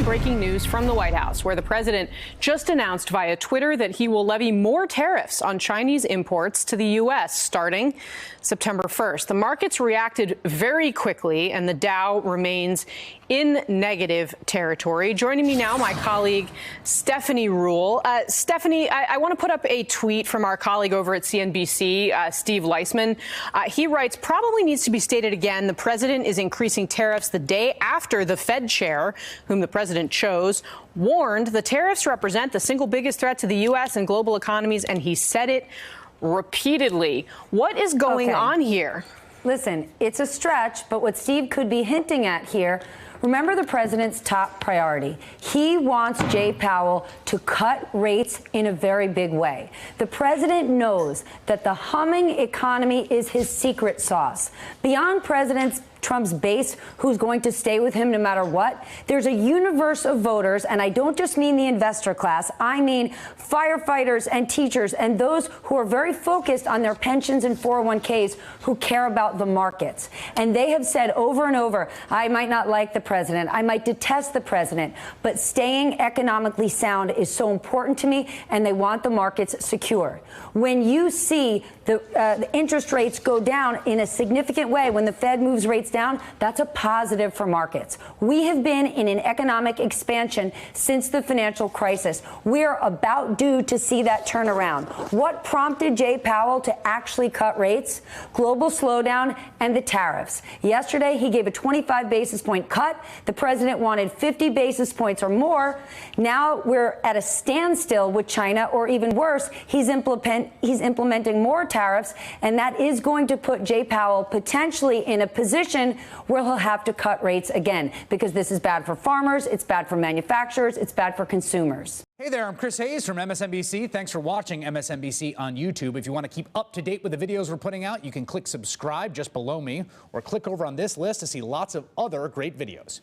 breaking news from the White House, where the president just announced via Twitter that he will levy more tariffs on Chinese imports to the U.S. starting September 1st. The markets reacted very quickly, and the Dow remains in negative territory. Joining me now, my colleague Stephanie Ruhle. Stephanie, I want to put up a tweet from our colleague over at CNBC, Steve Leisman. He writes, probably needs to be stated again, the president is increasing tariffs the day after the Fed chair, whom the president chose, warned the tariffs represent the single biggest threat to the U.S. and global economies, and he said it repeatedly. What is going on here? Listen, it's a stretch, but what Steve could be hinting at here, remember the president's top priority. He wants Jay Powell to cut rates in a very big way. The president knows that the humming economy is his secret sauce. Beyond President Trump's base, who's going to stay with him no matter what, there's a universe of voters, and I don't just mean the investor class, I mean firefighters and teachers and those who are very focused on their pensions and 401ks who care about the markets. And they have said over and over, I might not like the president, I might detest the president, but staying economically sound is so important to me, and they want the markets secure. When you see the interest rates go down in a significant way, when the Fed moves rates down, that's a positive for markets. We have been in an economic expansion since the financial crisis. We're about due to see that turnaround. What prompted Jay Powell to actually cut rates? Global slowdown and the tariffs. Yesterday, he gave a 25 basis point cut. The president wanted 50 basis points or more. Now we're at a standstill with China, or even worse, he's implementing more tariffs, and that is going to put Jay Powell potentially in a position where he'll have to cut rates again, because this is bad for farmers, it's bad for manufacturers, it's bad for consumers. Hey there, I'm Chris Hayes from MSNBC. Thanks for watching MSNBC on YouTube. If you want to keep up to date with the videos we're putting out, you can click subscribe just below me, or click over on this list to see lots of other great videos.